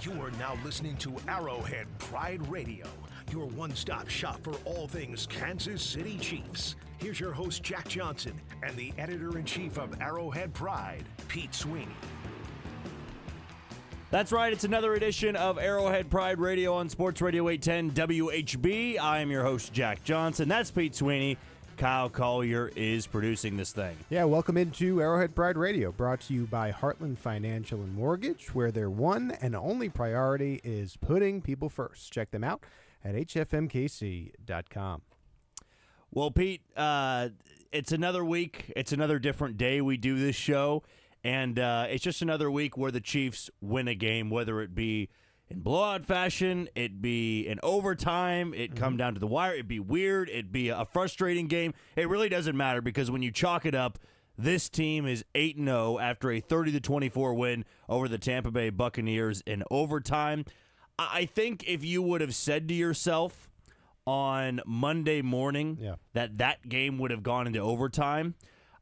You are now listening to Arrowhead Pride Radio, your one-stop shop for all things Kansas City Chiefs. Here's your host, Jack Johnson, and the editor-in-chief of Arrowhead Pride, Pete Sweeney. That's right. It's another edition of Arrowhead Pride Radio on Sports Radio 810 WHB. I am your host, Jack Johnson. That's Pete Sweeney. Kyle Collier is producing this thing. Yeah, welcome into Arrowhead Pride Radio, brought to you by Heartland Financial and Mortgage, where their one and only priority is putting people first. Check them out at hfmkc.com. Well, Pete, it's another week. It's another different day we do this show, and it's just another week where the Chiefs win a game, whether it be in blowout fashion, it be in overtime, it come down to the wire, it be weird, it be a frustrating game. It really doesn't matter because when you chalk it up, this team is 8-0 after a 30-24 win over the Tampa Bay Buccaneers in overtime. I think if you would have said to yourself on Monday morning that game would have gone into overtime,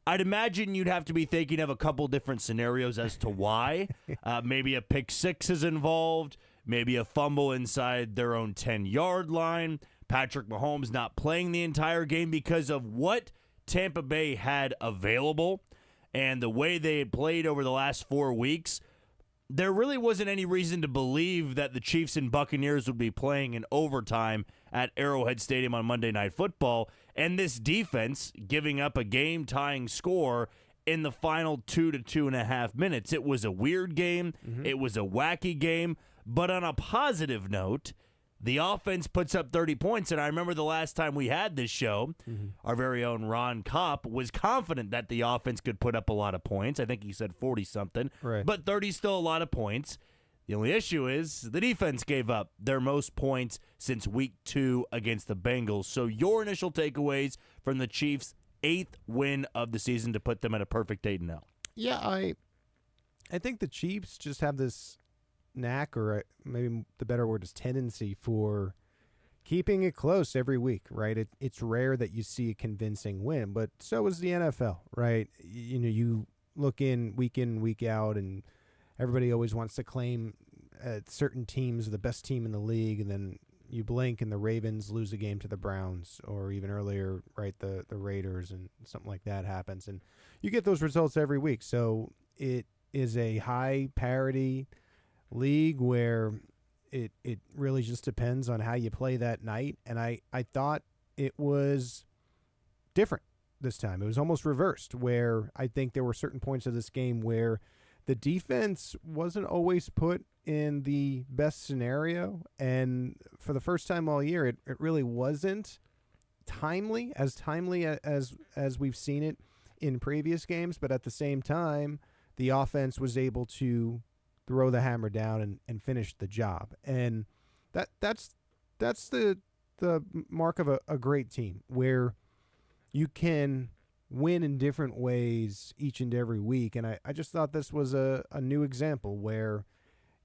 I'd imagine you'd have to be thinking of a couple different scenarios as to why. Maybe a pick six is involved, maybe a fumble inside their own 10-yard line, Patrick Mahomes not playing the entire game because of what Tampa Bay had available and the way they had played over the last 4 weeks. There really wasn't any reason to believe that the Chiefs and Buccaneers would be playing in overtime at Arrowhead Stadium on Monday Night Football, and this defense giving up a game-tying score in the final 2 to 2.5 minutes. It was a weird game. It was a wacky game. But on a positive note, the offense puts up 30 points, and I remember the last time we had this show, our very own Ron Kopp was confident that the offense could put up a lot of points. I think he said 40-something, but 30 is still a lot of points. The only issue is the defense gave up their most points since week 2 against the Bengals. So your initial takeaways from the Chiefs' 8th win of the season to put them at a perfect 8-0. Yeah, I think the Chiefs just have this knack, or maybe the better word is tendency, for keeping it close every week, right? It's rare that you see a convincing win, but so is the NFL, right? You look in, week out, and everybody always wants to claim certain teams are the best team in the league, and then you blink and the Ravens lose a game to the Browns, or even earlier, right, the Raiders, and something like that happens. And you get those results every week. So it is a high parity league where it really just depends on how you play that night. And I thought it was different this time. It was almost reversed, where I think there were certain points of this game where the defense wasn't always put in the best scenario, and for the first time all year, it really wasn't timely as we've seen it in previous games. But at the same time, the offense was able to throw the hammer down and finish the job, and that's the mark of a great team, where you can win in different ways each and every week. And I just thought this was a new example where,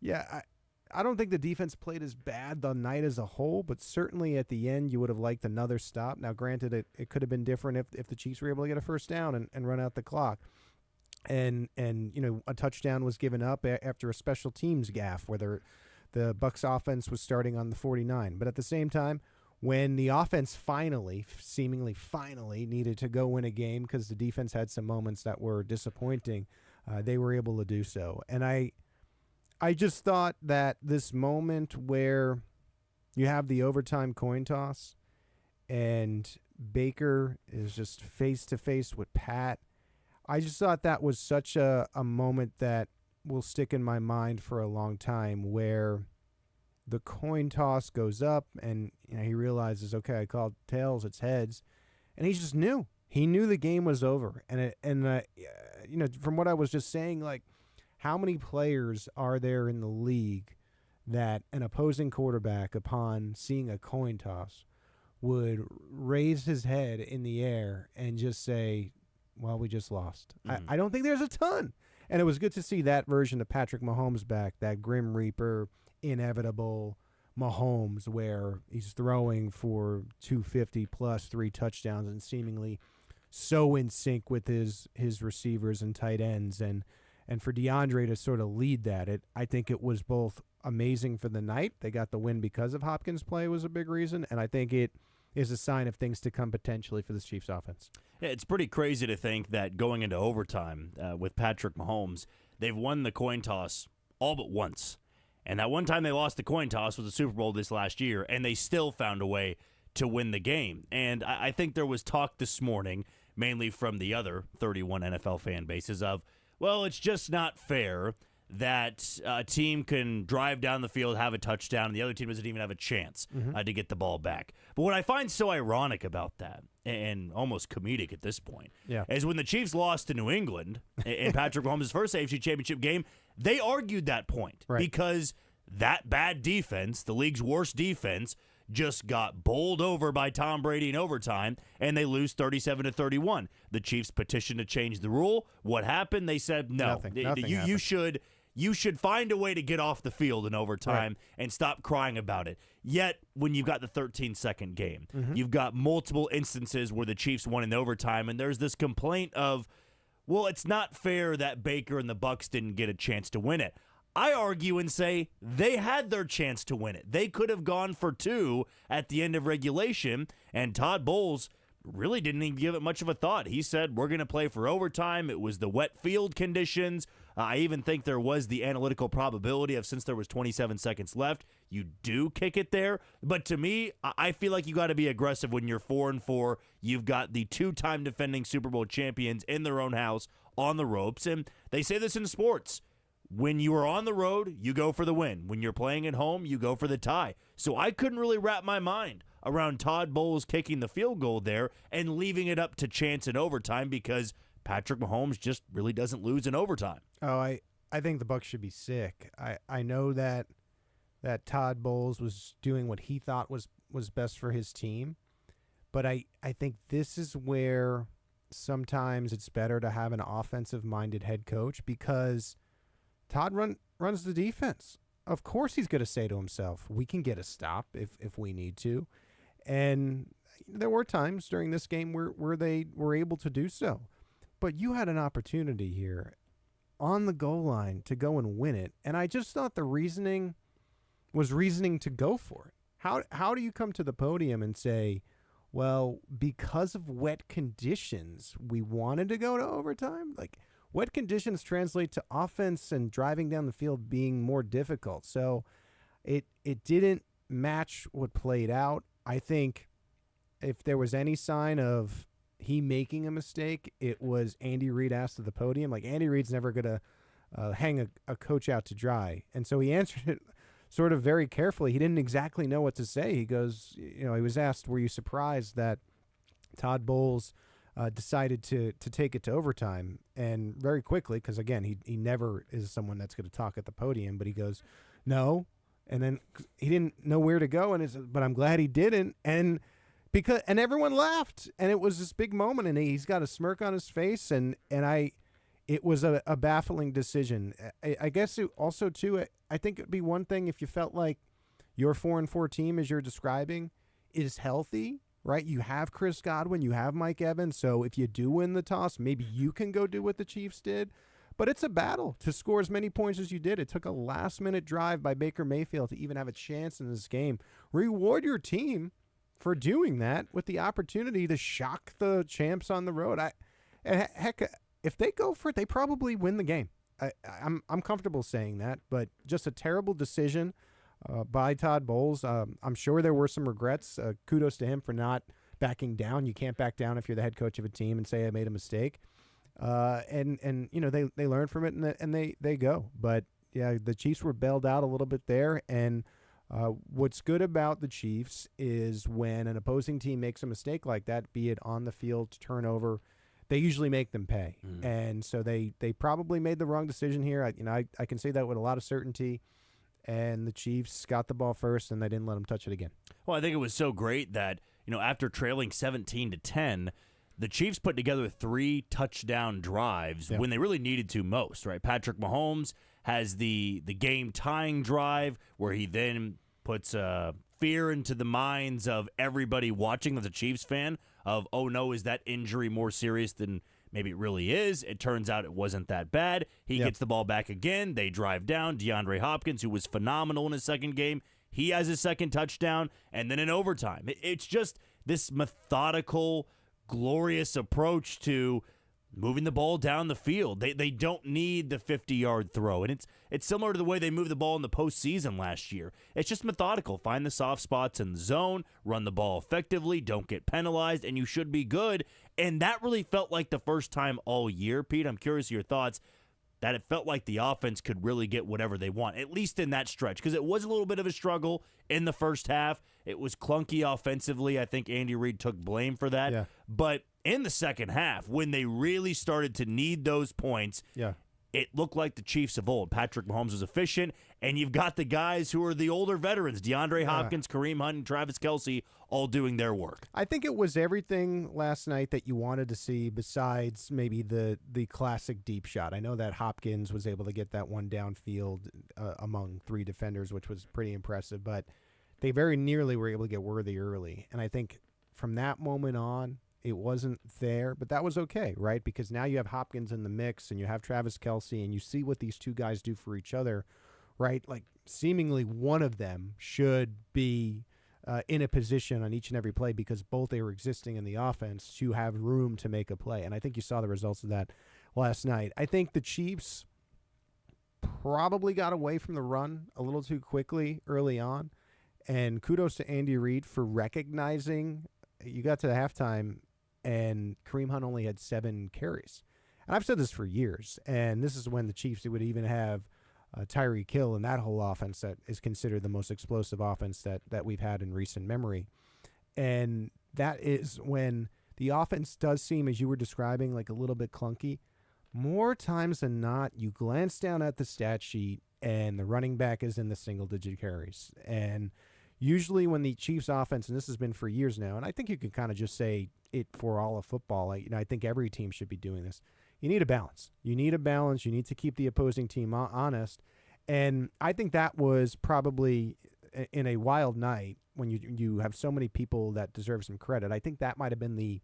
I don't think the defense played as bad the night as a whole, but certainly at the end you would have liked another stop. Now, granted, it could have been different if the Chiefs were able to get a first down and run out the clock. And a touchdown was given up after a special teams gaffe where the Bucs offense was starting on the 49. But at the same time, when the offense seemingly finally needed to go win a game because the defense had some moments that were disappointing, they were able to do so. And I just thought that this moment where you have the overtime coin toss and Baker is just face-to-face with Pat, I just thought that was such a moment that will stick in my mind for a long time, where the coin toss goes up and he realizes, okay, I called tails, it's heads, and he just knew. He knew the game was over. And from what I was just saying, like, how many players are there in the league that an opposing quarterback, upon seeing a coin toss, would raise his head in the air and just say, well, we just lost. I don't think there's a ton. And it was good to see that version of Patrick Mahomes back, that Grim Reaper, inevitable Mahomes, where he's throwing for 250 plus 3 touchdowns and seemingly so in sync with his receivers and tight ends. And for DeAndre to sort of lead that, I think it was both amazing for the night. They got the win because of Hopkins' play was a big reason, and I think it is a sign of things to come potentially for this Chiefs offense. Yeah, it's pretty crazy to think that going into overtime with Patrick Mahomes, they've won the coin toss all but once. And that one time they lost the coin toss was the Super Bowl this last year, and they still found a way to win the game. And I think there was talk this morning, mainly from the other 31 NFL fan bases, of, well, it's just not fair that a team can drive down the field, have a touchdown, and the other team doesn't even have a chance to get the ball back. But what I find so ironic about that, and almost comedic at this point, is when the Chiefs lost to New England in Patrick Mahomes' first AFC Championship game, they argued that point because that bad defense, the league's worst defense, just got bowled over by Tom Brady in overtime, and they lose 37-31. The Chiefs petitioned to change the rule. What happened? They said, no, you should find a way to get off the field in overtime and stop crying about it. Yet, when you've got the 13-second game, you've got multiple instances where the Chiefs won in overtime, and there's this complaint of, well, it's not fair that Baker and the Bucs didn't get a chance to win it. I argue and say they had their chance to win it. They could have gone for 2 at the end of regulation, and Todd Bowles really didn't even give it much of a thought. He said, we're going to play for overtime. It was the wet field conditions. I even think there was the analytical probability of, since there was 27 seconds left, you do kick it there. But to me, I feel like you got to be aggressive when you're 4-4. You've got the 2-time defending Super Bowl champions in their own house on the ropes. And they say this in sports. When you are on the road, you go for the win. When you're playing at home, you go for the tie. So I couldn't really wrap my mind around Todd Bowles kicking the field goal there and leaving it up to chance in overtime, because Patrick Mahomes just really doesn't lose in overtime. Oh, I think the Bucs should be sick. I know that Todd Bowles was doing what he thought was best for his team, but I think this is where sometimes it's better to have an offensive-minded head coach, because Todd runs the defense. Of course he's going to say to himself, we can get a stop if we need to. And there were times during this game where they were able to do so. But you had an opportunity here on the goal line to go and win it. And I just thought the reasoning was reasoning to go for it. How do you come to the podium and say, well, because of wet conditions, we wanted to go to overtime? Like, wet conditions translate to offense and driving down the field being more difficult. So it didn't match what played out. I think if there was any sign of he making a mistake, it was Andy Reid asked at the podium. Like, Andy Reid's never going to hang a coach out to dry. And so he answered it sort of very carefully. He didn't exactly know what to say. He goes, he was asked, were you surprised that Todd Bowles decided to take it to overtime? And very quickly, because again, he never is someone that's going to talk at the podium, but he goes, no. And then he didn't know where to go, but I'm glad he didn't. And everyone laughed, and it was this big moment, and he's got a smirk on his face, and it was a baffling decision. I guess it also too, I think it'd be one thing if you felt like your 4-4 team, as you're describing, is healthy. Right, you have Chris Godwin, you have Mike Evans, so if you do win the toss, maybe you can go do what the Chiefs did. But it's a battle to score as many points as you did. It took a last-minute drive by Baker Mayfield to even have a chance in this game. Reward your team for doing that with the opportunity to shock the champs on the road. Heck, if they go for it, they probably win the game. I'm comfortable saying that, but just a terrible decision by Todd Bowles. I'm sure there were some regrets. Kudos to him for not backing down. You can't back down if you're the head coach of a team and say I made a mistake. And they learn from it and they go. But yeah, the Chiefs were bailed out a little bit there. And what's good about the Chiefs is when an opposing team makes a mistake like that, be it on the field, turnover, they usually make them pay. And so they probably made the wrong decision here. I can say that with a lot of certainty. And the Chiefs got the ball first, and they didn't let them touch it again. Well, I think it was so great that, after trailing 17-10, the Chiefs put together 3 touchdown drives when they really needed to most, right? Patrick Mahomes has the game-tying drive where he then puts fear into the minds of everybody watching as a Chiefs fan of, oh, no, is that injury more serious than maybe it really is. It turns out it wasn't that bad. He gets the ball back again. They drive down. DeAndre Hopkins, who was phenomenal in his second game, he has his second touchdown, and then in overtime. It's just this methodical, glorious approach to moving the ball down the field. They don't need the 50-yard throw. And it's similar to the way they moved the ball in the postseason last year. It's just methodical. Find the soft spots in the zone, run the ball effectively, don't get penalized, and you should be good. And that really felt like the first time all year, Pete. I'm curious of your thoughts, that it felt like the offense could really get whatever they want, at least in that stretch, because it was a little bit of a struggle in the first half. It was clunky offensively. I think Andy Reid took blame for that. Yeah. But in the second half, when they really started to need those points, it looked like the Chiefs of old. Patrick Mahomes was efficient, and you've got the guys who are the older veterans, DeAndre Hopkins, Kareem Hunt, and Travis Kelce, all doing their work. I think it was everything last night that you wanted to see besides maybe the classic deep shot. I know that Hopkins was able to get that one downfield among three defenders, which was pretty impressive, but they very nearly were able to get Worthy early. And I think from that moment on, it wasn't there, but that was okay, right? Because now you have Hopkins in the mix and you have Travis Kelce and you see what these two guys do for each other, right? Like seemingly one of them should be in a position on each and every play because both they were existing in the offense to have room to make a play. And I think you saw the results of that last night. I think the Chiefs probably got away from the run a little too quickly early on. And kudos to Andy Reid for recognizing you got to the halftime and Kareem Hunt only had 7 carries. And I've said this for years, and this is when the Chiefs would even have Tyreek Hill and that whole offense that is considered the most explosive offense that we've had in recent memory. And that is when the offense does seem, as you were describing, like a little bit clunky. More times than not, you glance down at the stat sheet and the running back is in the single-digit carries. And usually when the Chiefs offense, and this has been for years now, and I think you can kind of just say it for all of football, I think every team should be doing this. You need a balance. You need a balance. You need to keep the opposing team honest. And I think that was probably in a wild night when you have so many people that deserve some credit. I think that might have been the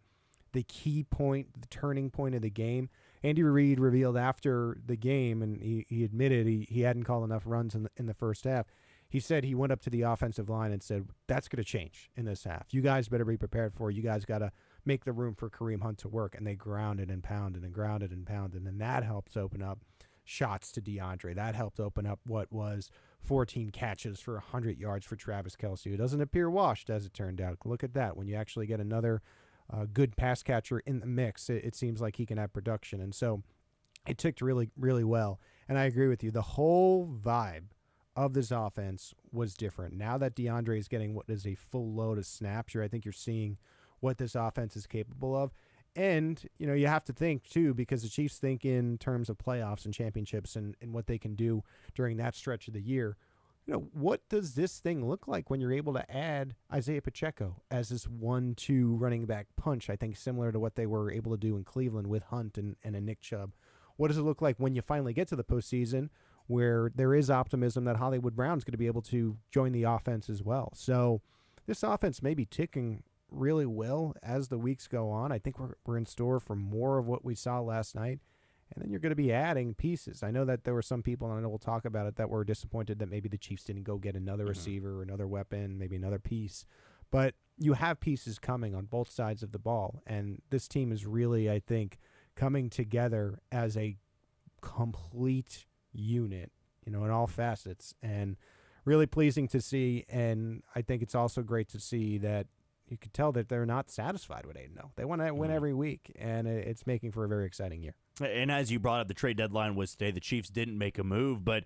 key point, the turning point of the game. Andy Reid revealed after the game, and he admitted he hadn't called enough runs in the first half. He said he went up to the offensive line and said, that's going to change in this half. You guys better be prepared for it. You guys got to make the room for Kareem Hunt to work. And they grounded and pounded and grounded and pounded. And that helps open up shots to DeAndre. That helped open up what was 14 catches for 100 yards for Travis Kelce, who doesn't appear washed, as it turned out. Look at that. When you actually get another good pass catcher in the mix, it seems like he can have production. And so it ticked really, really well. And I agree with you. The whole vibe of this offense was different. Now that DeAndre is getting what is a full load of snaps, I think you're seeing what this offense is capable of. And, you have to think, too, because the Chiefs think in terms of playoffs and championships and what they can do during that stretch of the year. What does this thing look like when you're able to add Isaiah Pacheco as this 1-2 running back punch, I think similar to what they were able to do in Cleveland with Hunt and a Nick Chubb? What does it look like when you finally get to the postseason where there is optimism that Hollywood Brown's going to be able to join the offense as well? So this offense may be ticking really well as the weeks go on. I think we're in store for more of what we saw last night. And then you're going to be adding pieces. I know that there were some people, and I know we'll talk about it, that were disappointed that maybe the Chiefs didn't go get another receiver or another weapon, maybe another piece. But you have pieces coming on both sides of the ball. And this team is really, I think, coming together as a complete unit, in all facets. And really pleasing to see. And I think it's also great to see that you could tell that they're not satisfied with 8-0. They want to win every week, and it's making for a very exciting year. And as you brought up, the trade deadline was today. The Chiefs didn't make a move, but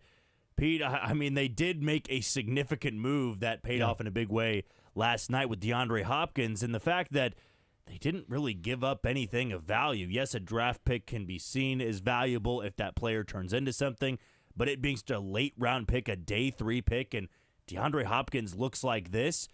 Pete, I mean, they did make a significant move that paid off in a big way last night with DeAndre Hopkins, and the fact that they didn't really give up anything of value. Yes, a draft pick can be seen as valuable if that player turns into something, but it being such a late-round pick, a day 3 pick, and DeAndre Hopkins looks like this.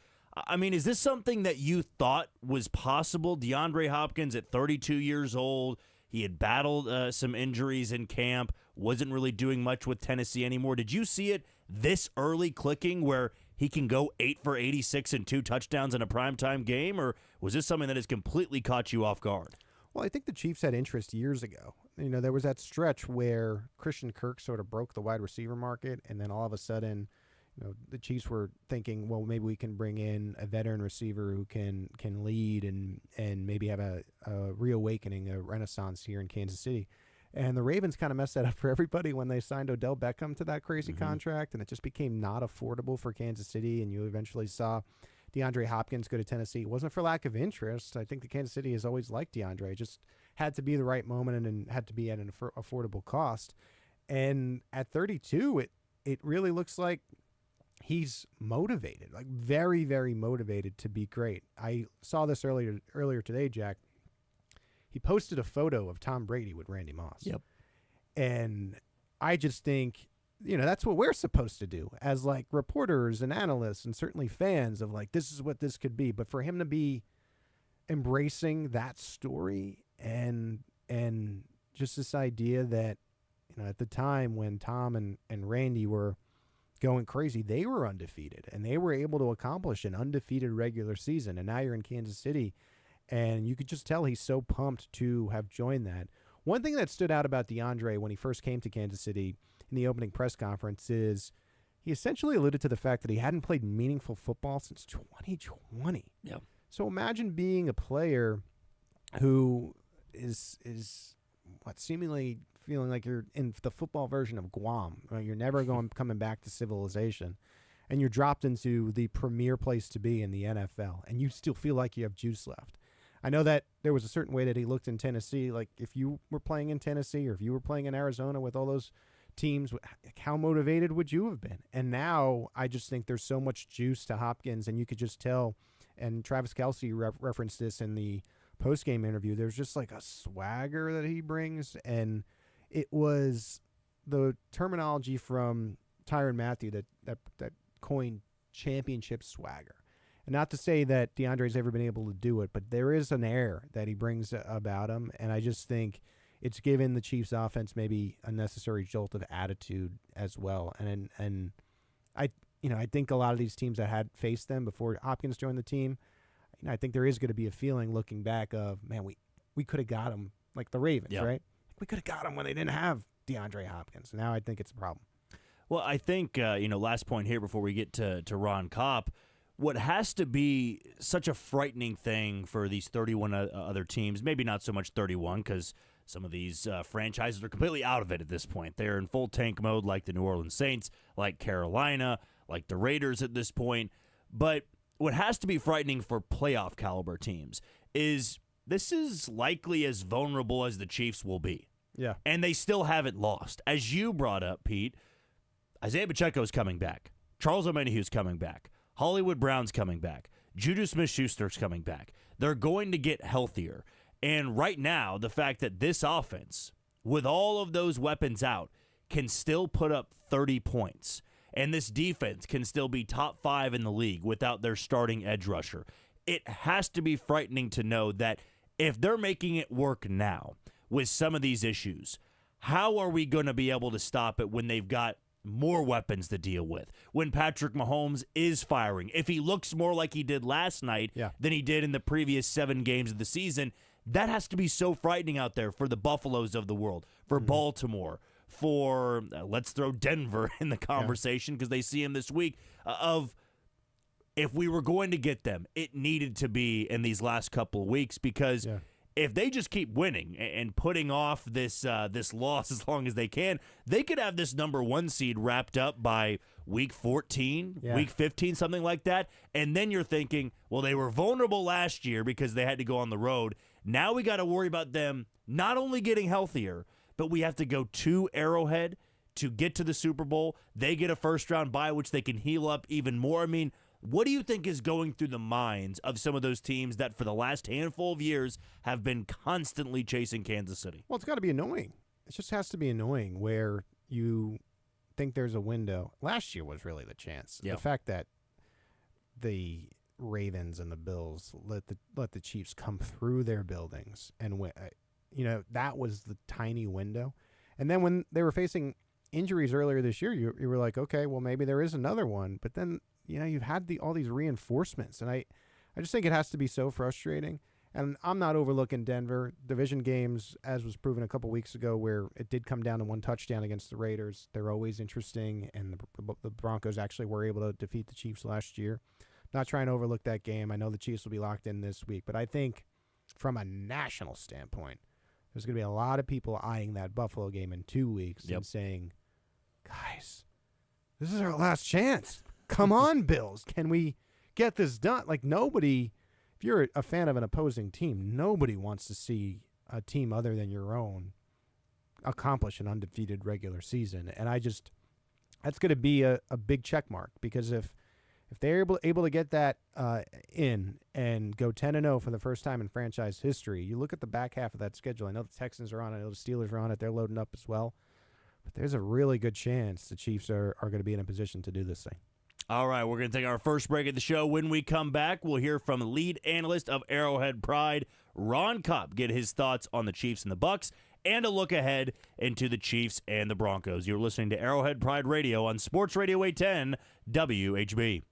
I mean, is this something that you thought was possible? DeAndre Hopkins at 32 years old, he had battled some injuries in camp, wasn't really doing much with Tennessee anymore. Did you see it this early clicking where he can go 8 for 86 and 2 touchdowns in a primetime game, or was this something that has completely caught you off guard? Well, I think the Chiefs had interest years ago. There was that stretch where Christian Kirk sort of broke the wide receiver market, and then all of a sudden, the Chiefs were thinking, well, maybe we can bring in a veteran receiver who can lead and maybe have a reawakening, a renaissance here in Kansas City. And the Ravens kind of messed that up for everybody when they signed Odell Beckham to that crazy contract, and it just became not affordable for Kansas City, and you eventually saw DeAndre Hopkins go to Tennessee. It wasn't for lack of interest. I think the Kansas City has always liked DeAndre. It just had to be the right moment and had to be at an affordable cost. And at 32, it really looks like he's motivated, like very, very motivated to be great. I saw this earlier today, Jack. He posted a photo of Tom Brady with Randy Moss. Yep. And I just think, that's what we're supposed to do as like reporters and analysts and certainly fans of like, this is what this could be. But for him to be embracing that story and just this idea that, at the time when Tom and Randy were going crazy, they were undefeated and they were able to accomplish an undefeated regular season. And now you're in Kansas City, and you could just tell he's so pumped to have joined that. One thing that stood out about DeAndre when he first came to Kansas City in the opening press conference is he essentially alluded to the fact that he hadn't played meaningful football since 2020. Yeah. So imagine being a player who is seemingly feeling like you're in the football version of Guam. You're never coming back to civilization, and you're dropped into the premier place to be in the NFL, and you still feel like you have juice left. I know that there was a certain way that he looked in Tennessee. Like if you were playing in Tennessee or if you were playing in Arizona with all those teams, how motivated would you have been? And now I just think there's so much juice to Hopkins, and you could just tell, and Travis Kelce referenced this in the post-game interview, there's just like a swagger that he brings, and it was the terminology from Tyrann Mathieu that coined championship swagger. And not to say that DeAndre's ever been able to do it, but there is an air that he brings about him, and I just think it's given the Chiefs offense maybe a necessary jolt of attitude as well. And I think a lot of these teams that had faced them before Hopkins joined the team, I think there is going to be a feeling looking back of, man, we could have got him, like the Ravens, right? We could have got him when they didn't have DeAndre Hopkins. Now I think it's a problem. Well, I think, last point here before we get to Ron Kopp, what has to be such a frightening thing for these 31 other teams, maybe not so much 31 because some of these franchises are completely out of it at this point. They're in full tank mode like the New Orleans Saints, like Carolina, like the Raiders at this point. But what has to be frightening for playoff caliber teams is this is likely as vulnerable as the Chiefs will be. Yeah. And they still haven't lost. As you brought up, Pete, Isaiah Pacheco's coming back. Charles Omenihu's coming back. Hollywood Brown's coming back. Juju Smith-Schuster's coming back. They're going to get healthier. And right now, the fact that this offense, with all of those weapons out, can still put up 30 points, and this defense can still be top 5 in the league without their starting edge rusher, it has to be frightening to know that if they're making it work now with some of these issues, how are we going to be able to stop it when they've got more weapons to deal with, when Patrick Mahomes is firing? If he looks more like he did last night than he did in the previous 7 games of the season, that has to be so frightening out there for the Buffaloes of the world, for Baltimore, for, let's throw Denver in the conversation because they see him this week, of if we were going to get them, it needed to be in these last couple of weeks because if they just keep winning and putting off this loss as long as they can, they could have this number 1 seed wrapped up by week 14, week 15, something like that. And then you're thinking, well, they were vulnerable last year because they had to go on the road. Now we got to worry about them not only getting healthier, but we have to go to Arrowhead to get to the Super Bowl. They get a first-round bye, which they can heal up even more. I mean, what do you think is going through the minds of some of those teams that for the last handful of years have been constantly chasing Kansas City? Well, it's got to be annoying. It just has to be annoying where you think there's a window. Last year was really the chance. The fact that the Ravens and the Bills let the Chiefs come through their buildings and win, that was the tiny window. And then when they were facing injuries earlier this year, you were like, okay, well, maybe there is another one. But then, you've had all these reinforcements. And I just think it has to be so frustrating. And I'm not overlooking Denver. Division games, as was proven a couple weeks ago, where it did come down to one touchdown against the Raiders, they're always interesting, and the Broncos actually were able to defeat the Chiefs last year. Not trying to overlook that game. I know the Chiefs will be locked in this week, but I think from a national standpoint, there's going to be a lot of people eyeing that Buffalo game in 2 weeks and saying, guys, this is our last chance. Come on, Bills. Can we get this done? Like, nobody, if you're a fan of an opposing team, nobody wants to see a team other than your own accomplish an undefeated regular season. And that's going to be a big check mark, because if they're able to get that in and go 10-0 for the first time in franchise history, you look at the back half of that schedule. I know the Texans are on it. I know the Steelers are on it. They're loading up as well. But there's a really good chance the Chiefs are going to be in a position to do this thing. All right, we're going to take our first break of the show. When we come back, we'll hear from lead analyst of Arrowhead Pride, Ron Kopp, get his thoughts on the Chiefs and the Bucs, and a look ahead into the Chiefs and the Broncos. You're listening to Arrowhead Pride Radio on Sports Radio 810 WHB.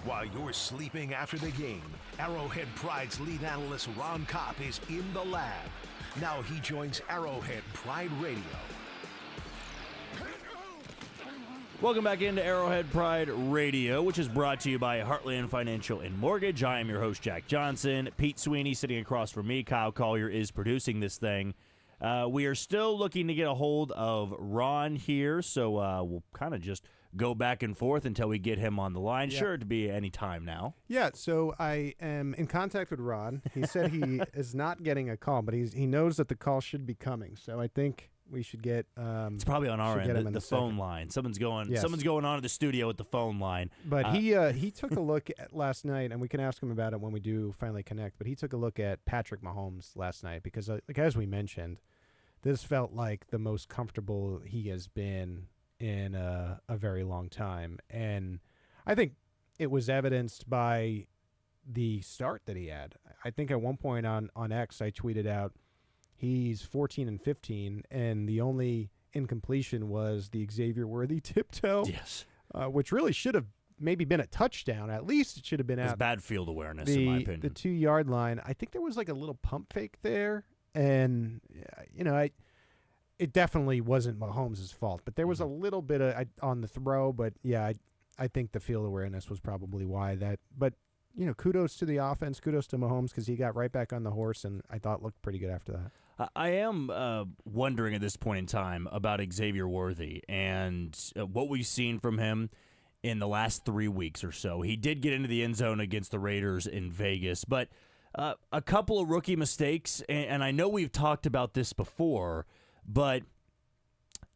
While you're sleeping after the game, Arrowhead Pride's lead analyst Ron Kopp is in the lab. Now he joins Arrowhead Pride Radio. Welcome back into Arrowhead Pride Radio, which is brought to you by Heartland Financial and Mortgage. I am your host, Jack Johnson. Pete Sweeney sitting across from me. Kyle Collier is producing this thing. We are still looking to get a hold of Ron here, so we'll kind of just go back and forth until we get him on the line. Yeah. Sure to be any time now. Yeah, so I am in contact with Ron. He said he is not getting a call, but he knows that the call should be coming. So I think we should get it's probably on our end, the phone second. line. Someone's going Yes. on at the studio with the phone line. But he took a look at last night, and we can ask him about it when we do finally connect. But he took a look at Patrick Mahomes last night because, like as we mentioned, this felt like the most comfortable he has been in a very long time. And I think it was evidenced by the start that he had. I think at one point on X, I tweeted out, he's 14-15, and the only incompletion was the Xavier Worthy tiptoe, Yes. which really should have maybe been a touchdown. At least it should have been It's at bad field awareness, in my opinion. the 2-yard line. I think there was like a little pump fake there, and it definitely wasn't Mahomes' fault, but there was a little bit of on the throw. But yeah, I think the field awareness was probably why that. But kudos to the offense, kudos to Mahomes because he got right back on the horse, and I thought looked pretty good after that. I am wondering at this point in time about Xavier Worthy and what we've seen from him in the last 3 weeks or so. He did get into the end zone against the Raiders in Vegas, but a couple of rookie mistakes, and I know we've talked about this before, but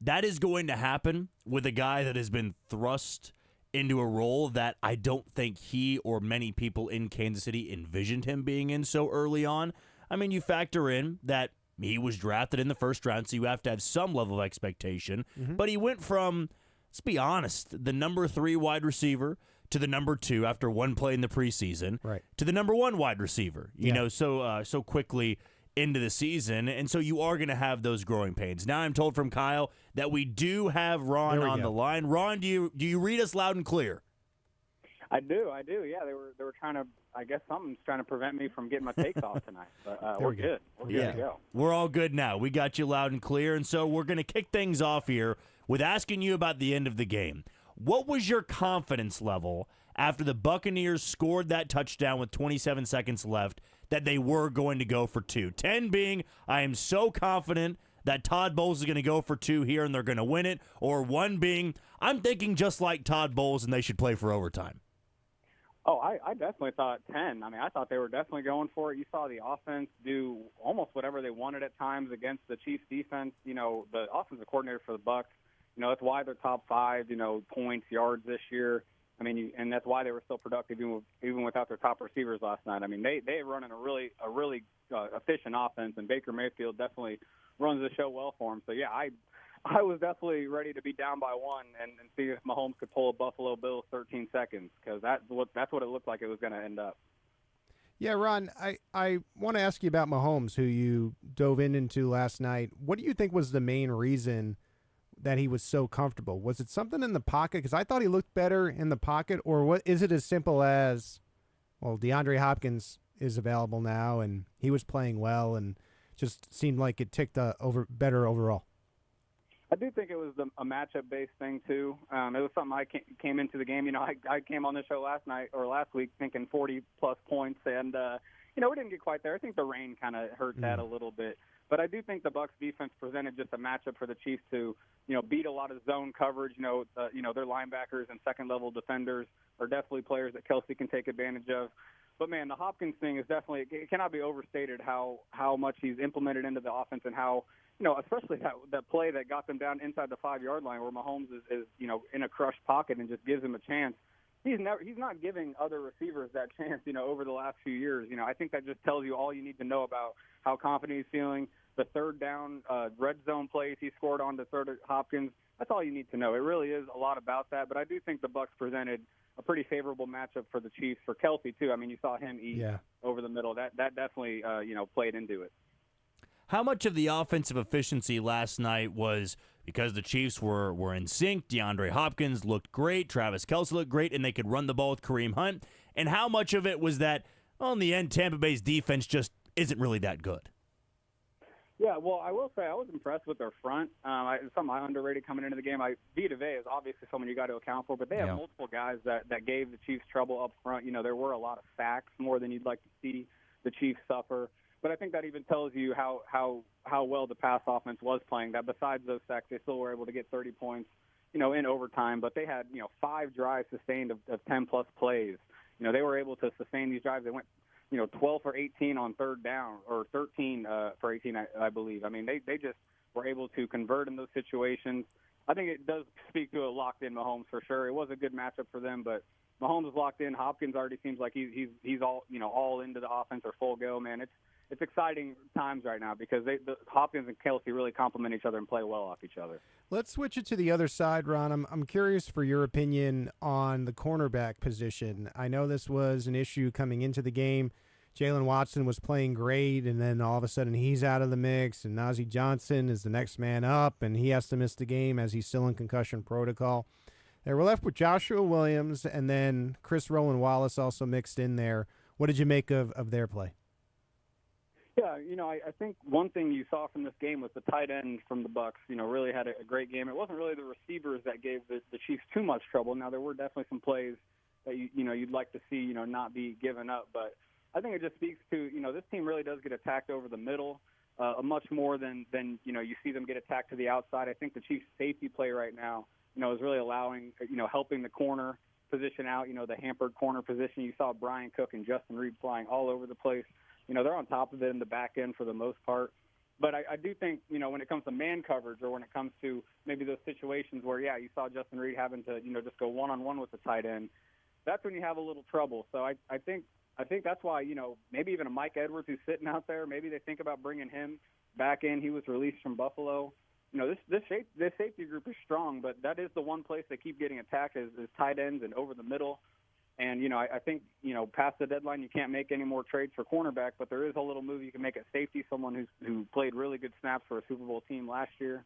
that is going to happen with a guy that has been thrust into a role that I don't think he or many people in Kansas City envisioned him being in so early on. I mean, you factor in that he was drafted in the first round, so you have to have some level of expectation. But he went from, let's be honest, the number 3 wide receiver to the number 2 after one play in the preseason, Right. to the number 1 wide receiver, so quickly into the season. And so you are going to have those growing pains. Now I'm told from Kyle that we do have Ron There we on go. the line. Ron, do you read us loud and clear? I do. Yeah, they were trying to. I guess something's trying to prevent me from getting my takes off tonight. But we're we go. good. We're good to go. We're all good now. We got you loud and clear. And so we're going to kick things off here with asking you about the end of the game. What was your confidence level after the Buccaneers scored that touchdown with 27 seconds left that they were going to go for 2? 10 being, I am so confident that Todd Bowles is going to go for 2 here and they're going to win it, or 1 being, I'm thinking just like Todd Bowles and they should play for overtime. Oh, I definitely thought 10. I mean, I thought they were definitely going for it. You saw the offense do almost whatever they wanted at times against the Chiefs defense. The offensive coordinator for the Bucs, that's why they're top 5, points, yards this year. I mean, and that's why they were so productive even without their top receivers last night. I mean, they run in a really efficient offense, and Baker Mayfield definitely runs the show well for him. So yeah, I was definitely ready to be down by 1 and see if Mahomes could pull a Buffalo Bills 13 seconds because that's what it looked like it was going to end up. Yeah, Ron, I want to ask you about Mahomes, who you dove into last night. What do you think was the main reason that he was so comfortable? Was it something in the pocket? Because I thought he looked better in the pocket, or what? Is it as simple as, well, DeAndre Hopkins is available now, and he was playing well, and just seemed like it ticked better overall? I do think it was a matchup-based thing, too. It was something I came into the game. I came on the show last week thinking 40-plus points, and, we didn't get quite there. I think the rain kind of hurt that a little bit. But I do think the Bucs defense presented just a matchup for the Chiefs to, beat a lot of zone coverage. Their linebackers and second-level defenders are definitely players that Kelsey can take advantage of. But, man, the Hopkins thing is definitely – it cannot be overstated how much he's implemented into the offense and how – especially that play that got them down inside the 5-yard line where Mahomes is in a crushed pocket and just gives him a chance. He's not giving other receivers that chance, over the last few years. I think that just tells you all you need to know about how confident he's feeling. The third down red zone plays he scored on the third Hopkins, that's all you need to know. It really is a lot about that, but I do think the Bucs presented a pretty favorable matchup for the Chiefs, for Kelsey too. I mean, you saw him eat over the middle. That definitely played into it. How much of the offensive efficiency last night was because the Chiefs were in sync? DeAndre Hopkins looked great, Travis Kelce looked great, and they could run the ball with Kareem Hunt. And how much of it was that, well, in the end, Tampa Bay's defense just isn't really that good? Yeah, well, I will say I was impressed with their front. Something I underrated coming into the game. Vita Vea is obviously someone you got to account for, but they have multiple guys that gave the Chiefs trouble up front. There were a lot of sacks, more than you'd like to see the Chiefs suffer. But I think that even tells you how well the pass offense was playing. That besides those sacks, they still were able to get 30 points, in overtime. But they had 5 drives sustained of 10+ plays. They were able to sustain these drives. They went 12 for 18 on third down, or 13 for 18, I believe. I mean, they just were able to convert in those situations. I think it does speak to a locked-in Mahomes for sure. It was a good matchup for them, but Mahomes is locked in. Hopkins already seems like he's all into the offense or full go. Man, it's exciting times right now because Hopkins and Kelce really complement each other and play well off each other. Let's switch it to the other side, Ron. I'm curious for your opinion on the cornerback position. I know this was an issue coming into the game. Jalen Watson was playing great, and then all of a sudden he's out of the mix, and Najee Johnson is the next man up, and he has to miss the game as he's still in concussion protocol. They were left with Joshua Williams, and then Chris Rowland-Wallace also mixed in there. What did you make of their play? Yeah, I think one thing you saw from this game was the tight end from the Bucs. Really had a great game. It wasn't really the receivers that gave the Chiefs too much trouble. Now there were definitely some plays that you'd like to see not be given up, but I think it just speaks to this team really does get attacked over the middle much more than you see them get attacked to the outside. I think the Chiefs' safety play right now is really allowing helping the corner position out. The hampered corner position. You saw Brian Cook and Justin Reed flying all over the place. They're on top of it in the back end for the most part. But I do think, when it comes to man coverage or when it comes to maybe those situations where, you saw Justin Reed having to, just go one-on-one with the tight end, that's when you have a little trouble. So I think that's why, maybe even a Mike Edwards who's sitting out there, maybe they think about bringing him back in. He was released from Buffalo. This safety group is strong, but that is the one place they keep getting attacked is tight ends and over the middle. And, I think, past the deadline, you can't make any more trades for cornerback, but there is a little move you can make at safety, someone who played really good snaps for a Super Bowl team last year.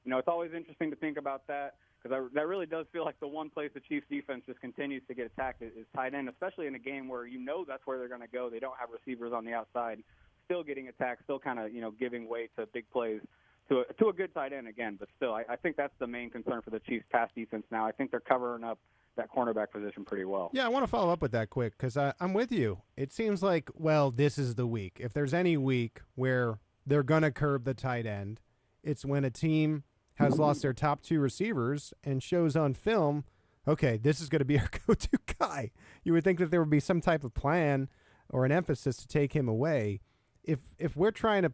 It's always interesting to think about that because that really does feel like the one place the Chiefs defense just continues to get attacked is tight end, especially in a game where that's where they're going to go. They don't have receivers on the outside, still getting attacked, still kind of, giving way to big plays to a good tight end again. But still, I think that's the main concern for the Chiefs pass defense now. I think they're covering up that cornerback position pretty well. Yeah, I want to follow up with that quick because I'm with you. It seems like, this is the week. If there's any week where they're going to curb the tight end, it's when a team has lost their top 2 receivers and shows on film, okay, this is going to be our go-to guy. You would think that there would be some type of plan or an emphasis to take him away. If we're trying to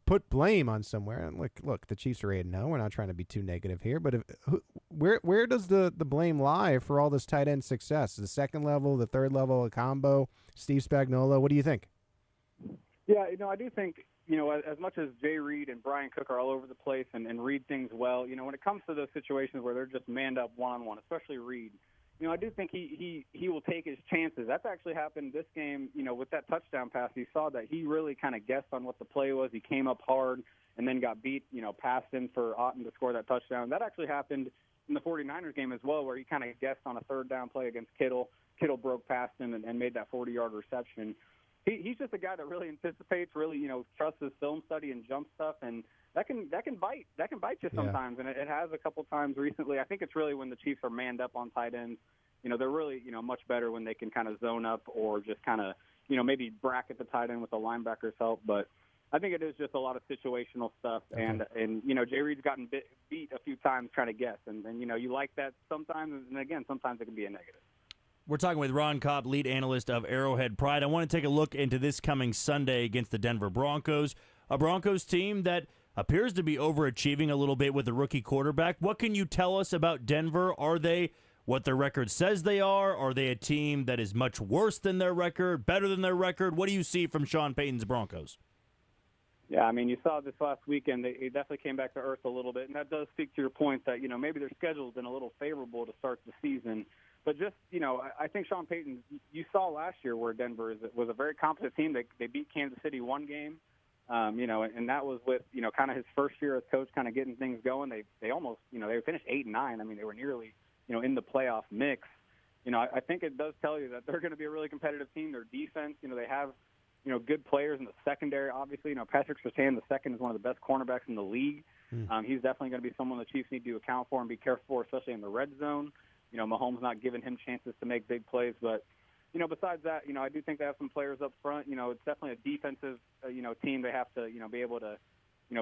put blame on somewhere, and look, the Chiefs are 8-0. We're not trying to be too negative here, but where does the blame lie for all this tight end success? The second level, the third level, a combo, Steve Spagnuolo? What do you think? Yeah, I do think, as much as Jay Reed and Brian Cook are all over the place and read things well, when it comes to those situations where they're just manned up one-on-one, especially Reed, I do think he will take his chances. That's actually happened this game, with that touchdown pass. You saw that he really kind of guessed on what the play was. He came up hard and then got beat, passed in for Otten to score that touchdown. That actually happened in the 49ers game as well, where he kind of guessed on a third down play against Kittle. Kittle broke past him and made that 40-yard reception. He's just a guy that really anticipates, really, trusts his film study and jump stuff, and that can bite. That can bite you sometimes, and it has a couple times recently. I think it's really when the Chiefs are manned up on tight ends. They're really, much better when they can kind of zone up or just kind of, maybe bracket the tight end with the linebacker's help. But I think it is just a lot of situational stuff, and Jay Reed's gotten beat a few times trying to guess, and you like that sometimes, and again, sometimes it can be a negative. We're talking with Ron Kopp, lead analyst of Arrowhead Pride. I want to take a look into this coming Sunday against the Denver Broncos, a Broncos team that appears to be overachieving a little bit with the rookie quarterback. What can you tell us about Denver? Are they what their record says they are? Are they a team that is much worse than their record, better than their record? What do you see from Sean Payton's Broncos? Yeah, I mean, you saw this last weekend. They definitely came back to earth a little bit, and that does speak to your point that, maybe their schedule's been a little favorable to start the season. But just, I think Sean Payton, you saw last year where Denver was a very competent team. They beat Kansas City one game. And that was with, kind of his first year as coach, kind of getting things going. They almost, they finished 8-9. I mean, they were nearly, in the playoff mix. I think it does tell you that they're going to be a really competitive team. Their defense, they have, good players in the secondary. Obviously, Patrick Surtain, the second, is one of the best cornerbacks in the league. He's definitely going to be someone the Chiefs need to account for and be careful for, especially in the red zone. Mahomes not giving him chances to make big plays, but besides that, I do think they have some players up front. It's definitely a defensive, team. They have to, be able to,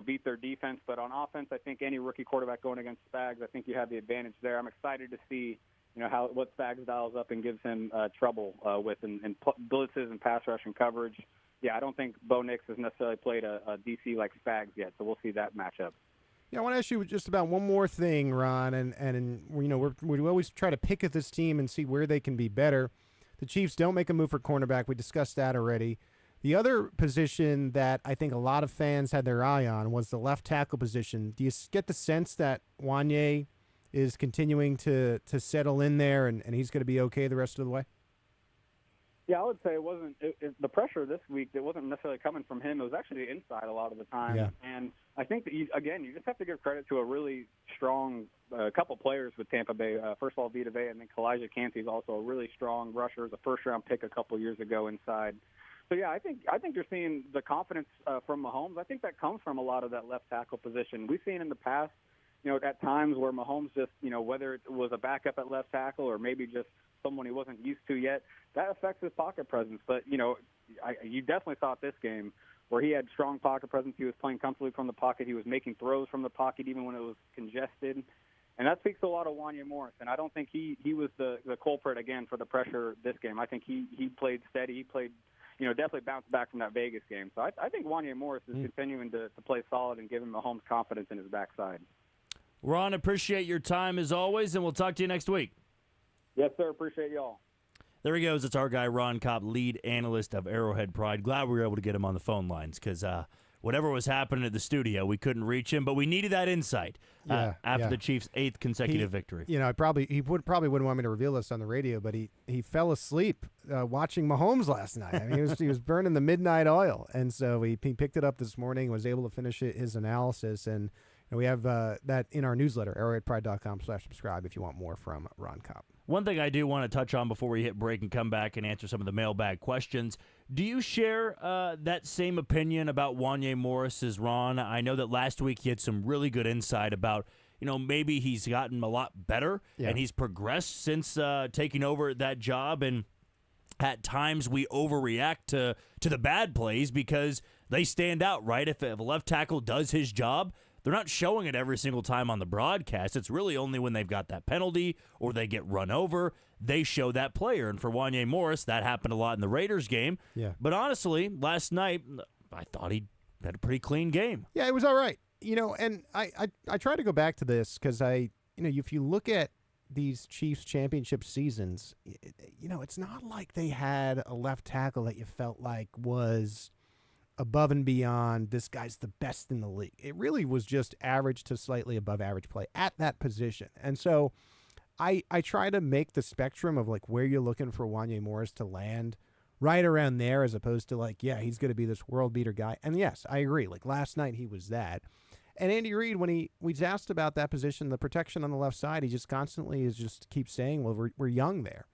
beat their defense. But on offense, I think any rookie quarterback going against Spags, I think you have the advantage there. I'm excited to see, what Spags dials up and gives him trouble with in blitzes and pass rush and coverage. Yeah, I don't think Bo Nix has necessarily played a DC like Spags yet, so we'll see that matchup. Yeah, I want to ask you just about one more thing, Ron, and we always try to pick at this team and see where they can be better. The Chiefs don't make a move for cornerback. We discussed that already. The other position that I think a lot of fans had their eye on was the left tackle position. Do you get the sense that Wanye is continuing to settle in there and he's going to be okay the rest of the way? Yeah, I would say it wasn't the pressure this week. It wasn't necessarily coming from him. It was actually the inside a lot of the time. Yeah. And I think that you just have to give credit to a really strong couple players with Tampa Bay. First of all, Vita Vea, and then Kalijah Cansey is also a really strong rusher. A first-round pick a couple years ago inside. So yeah, I think you're seeing the confidence from Mahomes. I think that comes from a lot of that left tackle position. We've seen in the past, at times where Mahomes just, whether it was a backup at left tackle or maybe just someone he wasn't used to yet, that affects his pocket presence. But, you definitely saw it this game where he had strong pocket presence. He was playing comfortably from the pocket. He was making throws from the pocket even when it was congested. And that speaks to a lot of Wanye Morris. And I don't think he was the culprit, again, for the pressure this game. I think he played steady. He played, definitely bounced back from that Vegas game. So I think Wanye Morris is continuing to play solid and giving Mahomes confidence in his backside. Ron, appreciate your time as always, and we'll talk to you next week. Yes, sir. Appreciate y'all. There he goes. It's our guy, Ron Kopp, lead analyst of Arrowhead Pride. Glad we were able to get him on the phone lines because whatever was happening at the studio, we couldn't reach him, but we needed that insight after the Chiefs' 8th consecutive victory. He probably wouldn't want me to reveal this on the radio, but he fell asleep watching Mahomes last night. I mean, he was burning the midnight oil, and so he picked it up this morning, was able to finish his analysis, and we have that in our newsletter, arrowheadpride.com/subscribe if you want more from Ron Kopp. One thing I do want to touch on before we hit break and come back and answer some of the mailbag questions, do you share that same opinion about Wanye Morris as Ron? I know that last week he had some really good insight about, maybe he's gotten a lot better and he's progressed since taking over that job, and at times we overreact to the bad plays because they stand out, right? If a left tackle does his job, they're not showing it every single time on the broadcast. It's really only when they've got that penalty or they get run over, they show that player. And for Wanye Morris, that happened a lot in the Raiders game. Yeah. But honestly, last night, I thought he had a pretty clean game. Yeah, it was all right. And I try to go back to this because if you look at these Chiefs championship seasons, it's not like they had a left tackle that you felt like was above and beyond, this guy's the best in the league. It really was just average to slightly above average play at that position. And so I try to make the spectrum of like where you're looking for Wanye Morris to land right around there, as opposed to like, yeah, he's going to be this world beater guy. And yes, I agree. Like last night he was that. And Andy Reid, when he was asked about that position, the protection on the left side, he just constantly keeps saying, well, we're young there.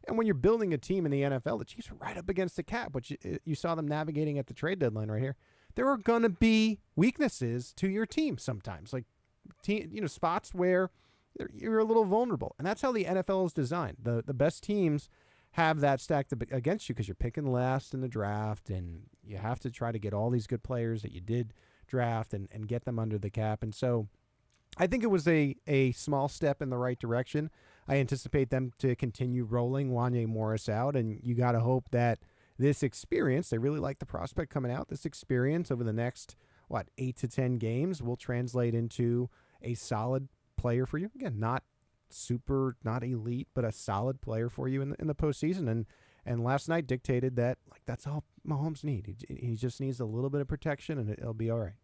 And when you're building a team in the NFL, the Chiefs are right up against the cap, which you saw them navigating at the trade deadline right here. There are going to be weaknesses to your team sometimes, like spots where you're a little vulnerable. And that's how the NFL is designed. The best teams have that stacked against you because you're picking last in the draft, and you have to try to get all these good players that you did draft and get them under the cap. And so I think it was a small step in the right direction. I anticipate them to continue rolling Wanye Morris out, and you got to hope that this experience, they really like the prospect coming out, this experience over the next, 8 to 10 games will translate into a solid player for you. Again, not super, not elite, but a solid player for you in the postseason. And last night dictated that, that's all Mahomes needs. He just needs a little bit of protection, and it'll be all right.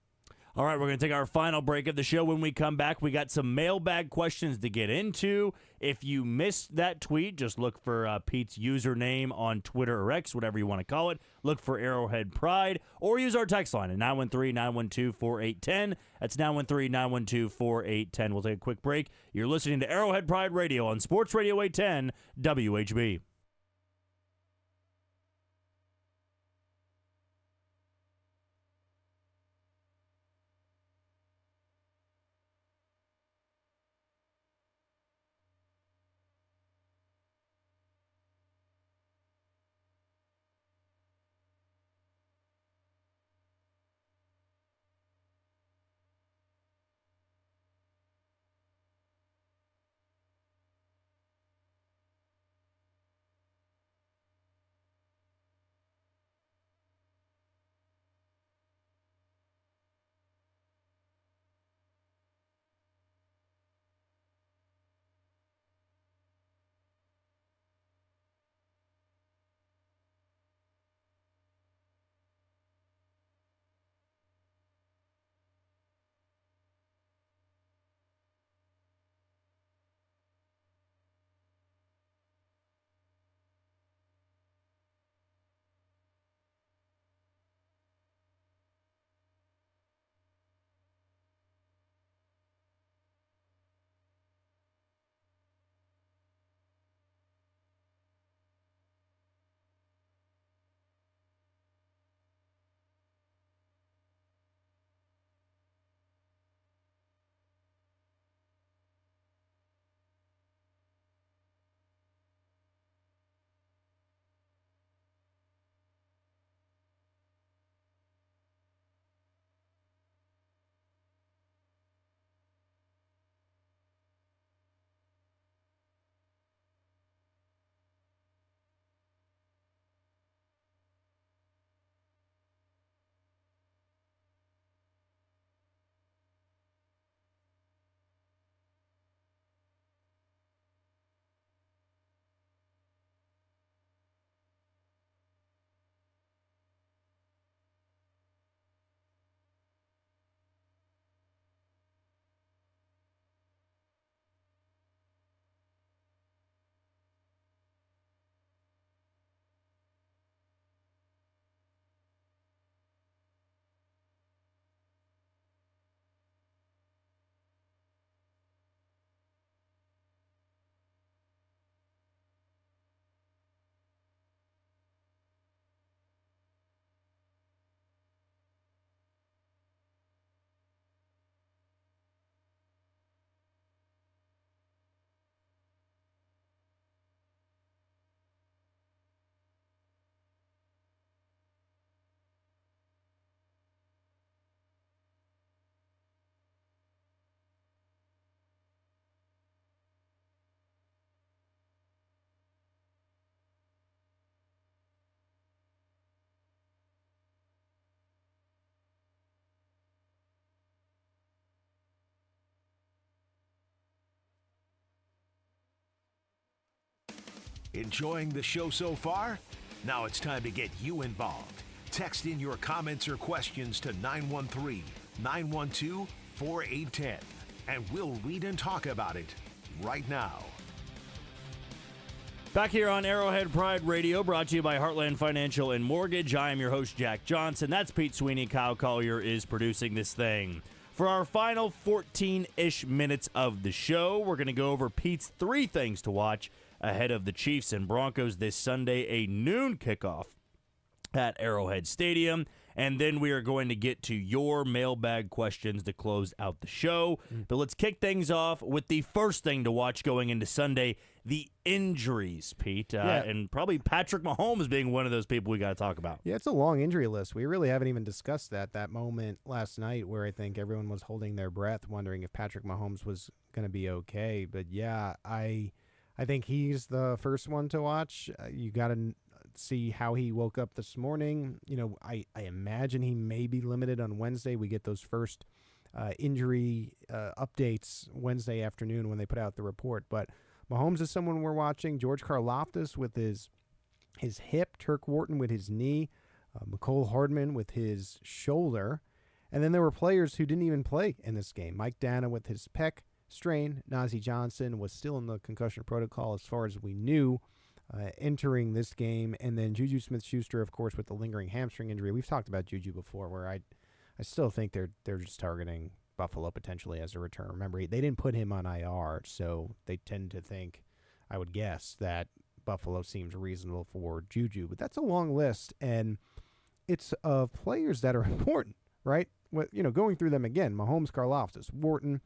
All right, we're going to take our final break of the show. When we come back, we got some mailbag questions to get into. If you missed that tweet, just look for Pete's username on Twitter or X, whatever you want to call it. Look for Arrowhead Pride, or use our text line at 913-912-4810. That's 913-912-4810. We'll take a quick break. You're listening to Arrowhead Pride Radio on Sports Radio 810 WHB. Enjoying the show so far? Now it's time to get you involved. Text in your comments or questions to 913-912-4810, and we'll read and talk about it right now. Back here on Arrowhead Pride Radio, brought to you by Heartland Financial and Mortgage. I am your host, Jack Johnson. That's Pete Sweeney. Kyle Collier is producing this thing. For our final 14-ish minutes of the show, we're going to go over Pete's 3 things to watch ahead of the Chiefs and Broncos this Sunday, a noon kickoff at Arrowhead Stadium. And then we are going to get to your mailbag questions to close out the show. But let's kick things off with the first thing to watch going into Sunday, the injuries, Pete. And probably Patrick Mahomes being one of those people we got to talk about. Yeah, it's a long injury list. We really haven't even discussed that moment last night where I think everyone was holding their breath, wondering if Patrick Mahomes was going to be okay. But, yeah, I think he's the first one to watch. You got to see how he woke up this morning. You know, I imagine he may be limited on Wednesday. We get those first injury updates Wednesday afternoon when they put out the report. But Mahomes is someone we're watching. George Karlaftis with his hip, Turk Wharton with his knee, McCole Hardman with his shoulder. And then there were players who didn't even play in this game. Mike Dana with his pec strain. Najee Johnson was still in the concussion protocol as far as we knew entering this game. And then Juju Smith-Schuster, of course, with the lingering hamstring injury. We've talked about Juju before, where I still think they're just targeting Buffalo potentially as a return. Remember, they didn't put him on IR, so they tend to think, I would guess, that Buffalo seems reasonable for Juju. But that's a long list, and it's of players that are important, right? Going through them again, Mahomes, Karlaftis, Wharton,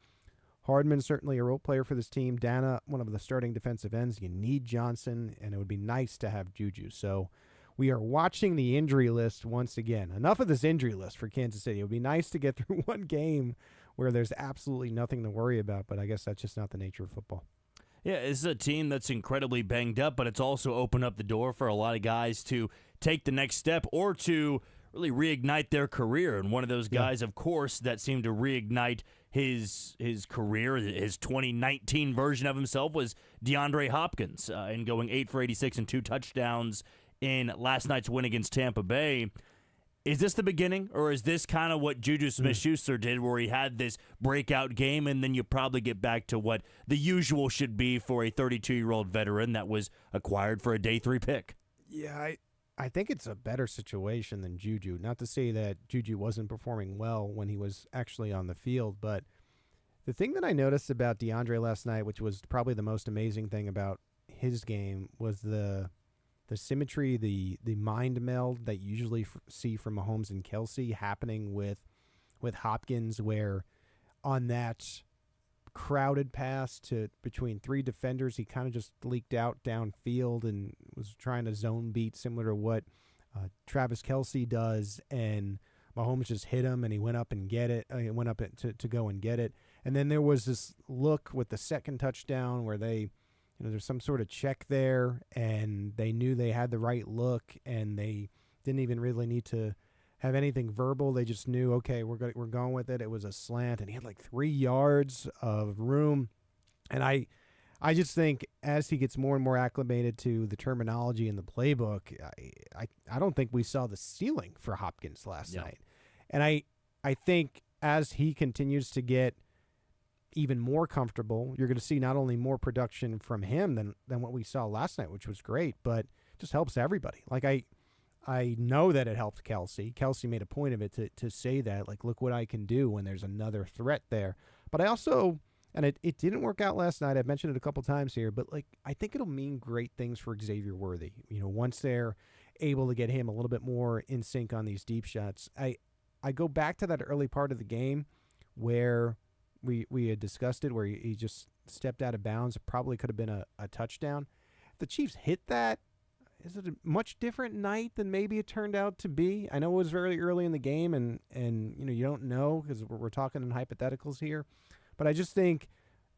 Hardman, certainly a role player for this team. Dana, one of the starting defensive ends. You need Johnson, and it would be nice to have Juju. So we are watching the injury list once again. Enough of this injury list for Kansas City. It would be nice to get through one game where there's absolutely nothing to worry about, but I guess that's just not the nature of football. Yeah, this is a team that's incredibly banged up, but it's also opened up the door for a lot of guys to take the next step or to really reignite their career. And one of those guys, of course, that seemed to reignite his career, his 2019 version of himself, was DeAndre Hopkins, and going 8 for 86 and 2 touchdowns in last night's win against Tampa Bay. Is this the beginning, or is this kind of what Juju Smith-Schuster did, where he had this breakout game, and then you probably get back to what the usual should be for a 32-year-old veteran that was acquired for a day 3 pick? Yeah, I think it's a better situation than Juju. Not to say that Juju wasn't performing well when he was actually on the field, but the thing that I noticed about DeAndre last night, which was probably the most amazing thing about his game, was the symmetry, the mind meld that you usually see from Mahomes and Kelsey happening with Hopkins, where on that crowded pass to between 3 defenders, he kind of just leaked out downfield and was trying to zone beat, similar to what Travis Kelsey does, and Mahomes just hit him, and he went up and get it. He went up to go and get it, and then there was this look with the second touchdown where they, there's some sort of check there, and they knew they had the right look, and they didn't even really need to have anything verbal. They just knew, okay, we're going with it. It was a slant, and he had like 3 yards of room. And I just think as he gets more and more acclimated to the terminology in the playbook, I don't think we saw the ceiling for Hopkins last night. And I think as he continues to get even more comfortable, you're going to see not only more production from him than what we saw last night, which was great, but just helps everybody. Like I know that it helped Kelsey. Kelsey made a point of it to say that, like, look what I can do when there's another threat there. But I also, and it didn't work out last night, I've mentioned it a couple times here, but like I think it'll mean great things for Xavier Worthy. Once they're able to get him a little bit more in sync on these deep shots. I go back to that early part of the game where we had discussed it, where he just stepped out of bounds. It probably could have been a touchdown. If the Chiefs hit that, is it a much different night than maybe it turned out to be? I know it was very early in the game, and you don't know because we're talking in hypotheticals here. But I just think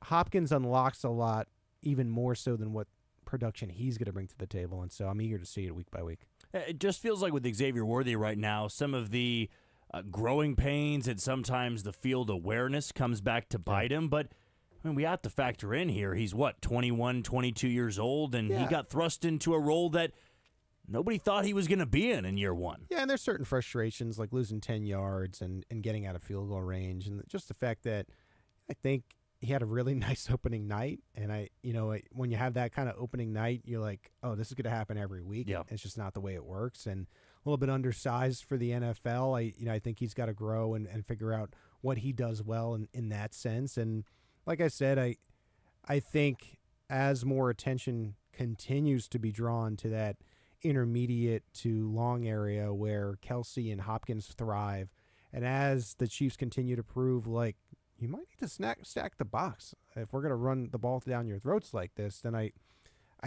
Hopkins unlocks a lot, even more so than what production he's going to bring to the table. And so I'm eager to see it week by week. It just feels like with Xavier Worthy right now, some of the growing pains and sometimes the field awareness comes back to bite him. But I mean, we have to factor in here. He's, 21, 22 years old, and he got thrust into a role that nobody thought he was going to be in year one. Yeah, and there's certain frustrations, like losing 10 yards and getting out of field goal range, and just the fact that I think he had a really nice opening night, and when you have that kind of opening night, you're like, oh, this is going to happen every week. Yeah. It's just not the way it works, and a little bit undersized for the NFL. I think he's got to grow and figure out what he does well in that sense, and like I said, I think as more attention continues to be drawn to that intermediate to long area where Kelsey and Hopkins thrive, and as the Chiefs continue to prove, like, you might need to stack the box. If we're going to run the ball down your throats like this, then I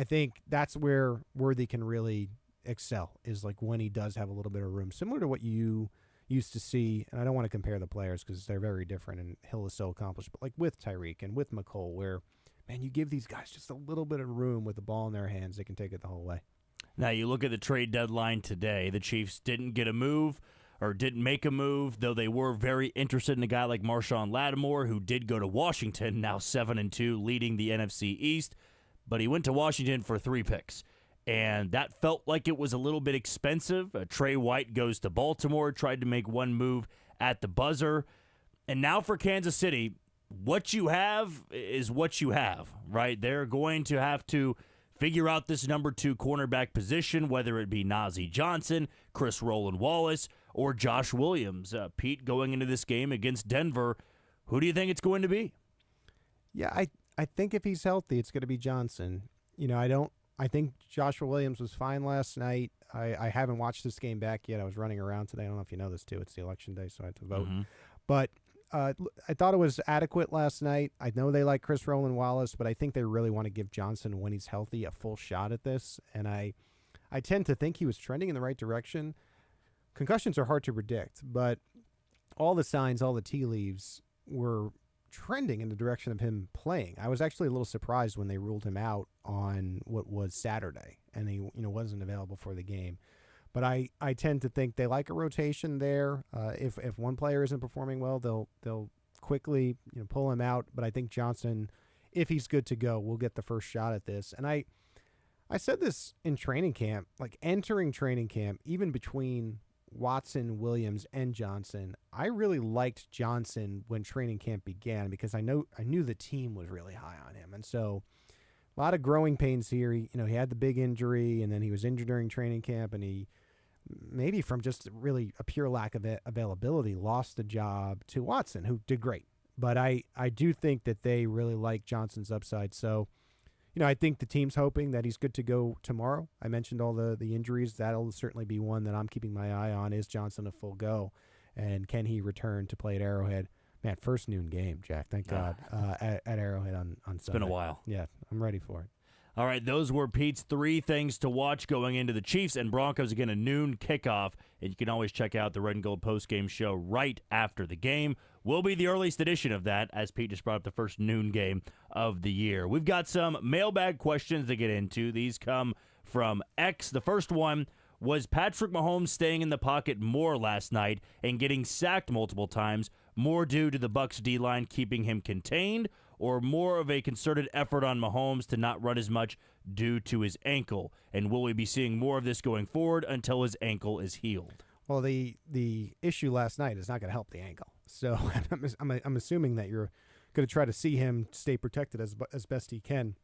think that's where Worthy can really excel, is like when he does have a little bit of room, similar to what you used to see, and I don't want to compare the players because they're very different, and Hill is so accomplished, but like with Tyreek and with McCole, where, man, you give these guys just a little bit of room with the ball in their hands, they can take it the whole way. Now, you look at the trade deadline today, the Chiefs didn't get a move or didn't make a move, though they were very interested in a guy like Marshawn Lattimore, who did go to Washington, now 7-2, leading the NFC East, but he went to Washington for 3 picks. And that felt like it was a little bit expensive. Trey White goes to Baltimore, tried to make one move at the buzzer. And now for Kansas City, what you have is what you have, right? They're going to have to figure out this number 2 cornerback position, whether it be Najee Johnson, Chris Rowland-Wallace, or Josh Williams. Pete, going into this game against Denver, who do you think it's going to be? Yeah, I think if he's healthy, it's going to be Johnson. I think Joshua Williams was fine last night. I haven't watched this game back yet. I was running around today. I don't know if you know this, too. It's the election day, so I had to vote. But I thought it was adequate last night. I know they like Chris Rowland-Wallace, but I think they really want to give Johnson, when he's healthy, a full shot at this. And I tend to think he was trending in the right direction. Concussions are hard to predict, but all the signs, all the tea leaves were trending in the direction of him playing. I was actually a little surprised when they ruled him out on what was Saturday, and he wasn't available for the game. But I tend to think they like a rotation there. If one player isn't performing well, they'll quickly pull him out. But I think Johnson, if he's good to go, will get the first shot at this. And I said this in training camp, like entering training camp, even between Watson, Williams, and Johnson, I really liked Johnson when training camp began because I knew the team was really high on him. And so a lot of growing pains here. He had the big injury, and then he was injured during training camp, and he, maybe from just really a pure lack of availability, lost the job to Watson, who did great. But I do think that they really like Johnson's upside. So, I think the team's hoping that he's good to go tomorrow. I mentioned all the injuries. That'll certainly be one that I'm keeping my eye on. Is Johnson a full go? And can he return to play at Arrowhead? Man, first noon game, Jack. Thank God. At Arrowhead on Sunday. It's been a while. Yeah, I'm ready for it. All right, those were Pete's 3 things to watch going into the Chiefs and Broncos. Again, a noon kickoff, and you can always check out the Red and Gold postgame show right after the game. Will be the earliest edition of that, as Pete just brought up the first noon game of the year. We've got some mailbag questions to get into. These come from X. The first one was Patrick Mahomes staying in the pocket more last night and getting sacked multiple times, more due to the Bucs D-line keeping him contained, or more of a concerted effort on Mahomes to not run as much due to his ankle? And will we be seeing more of this going forward until his ankle is healed? Well, the issue last night is not going to help the ankle. So I'm assuming that you're going to try to see him stay protected as best he can.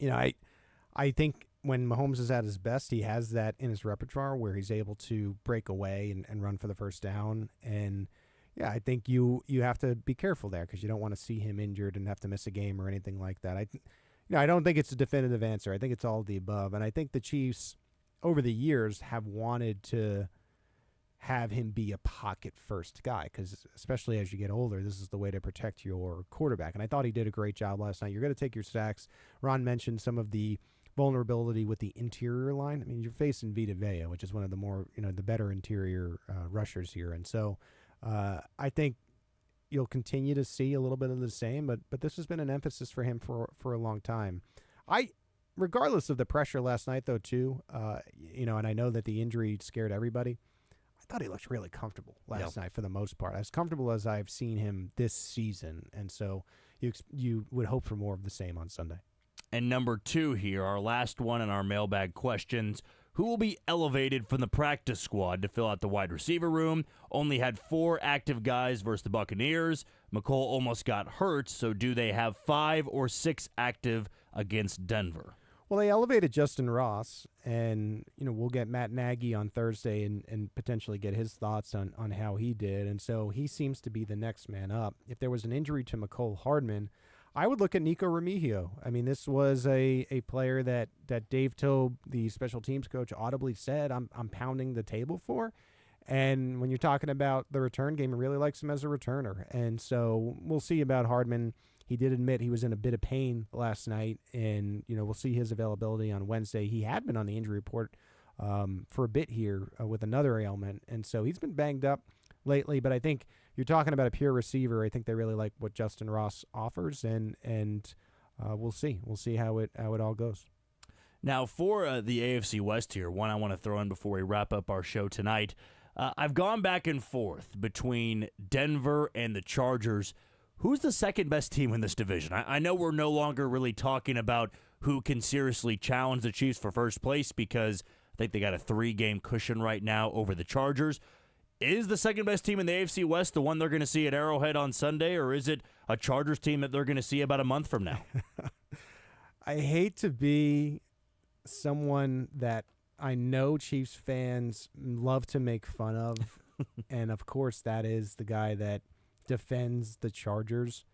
I think when Mahomes is at his best, he has that in his repertoire where he's able to break away and run for the first down. And yeah, I think you have to be careful there because you don't want to see him injured and have to miss a game or anything like that. I don't think it's a definitive answer. I think it's all of the above. And I think the Chiefs, over the years, have wanted to have him be a pocket-first guy because especially as you get older, this is the way to protect your quarterback. And I thought he did a great job last night. You're going to take your sacks. Ron mentioned some of the vulnerability with the interior line. I mean, you're facing Vita Vea, which is one of the more, the better interior rushers here. And so I think you'll continue to see a little bit of the same, but this has been an emphasis for him for a long time. Regardless of the pressure last night, though, too, and I know that the injury scared everybody, I thought he looked really comfortable last night for the most part, as comfortable as I've seen him this season. And so you would hope for more of the same on Sunday. And number 2 here, our last one in our mailbag questions. Who will be elevated from the practice squad to fill out the wide receiver room? Only had 4 active guys versus the Buccaneers. McColl almost got hurt, so do they have 5 or 6 active against Denver? Well, they elevated Justin Ross, and we'll get Matt Nagy on Thursday and potentially get his thoughts on how he did. And so he seems to be the next man up. If there was an injury to McCole Hardman, I would look at Nico Remigio. I mean, this was a player that Dave Tobe, the special teams coach, audibly said, I'm pounding the table for. And when you're talking about the return game, he really likes him as a returner. And so we'll see about Hardman. He did admit he was in a bit of pain last night, and we'll see his availability on Wednesday. He had been on the injury report for a bit here with another ailment, and so he's been banged up lately. But I think you're talking about a pure receiver. I think they really like what Justin Ross offers, and we'll see. We'll see how it all goes. Now, for the AFC West here, one I want to throw in before we wrap up our show tonight. I've gone back and forth between Denver and the Chargers. Who's the second best team in this division? I know we're no longer really talking about who can seriously challenge the Chiefs for first place because I think they got a 3-game cushion right now over the Chargers. is the second best team in the AFC West the one they're going to see at Arrowhead on Sunday, or is it a Chargers team that they're going to see about a month from now? I hate to be someone that I know Chiefs fans love to make fun of, and of course that is the guy that defends the Chargers.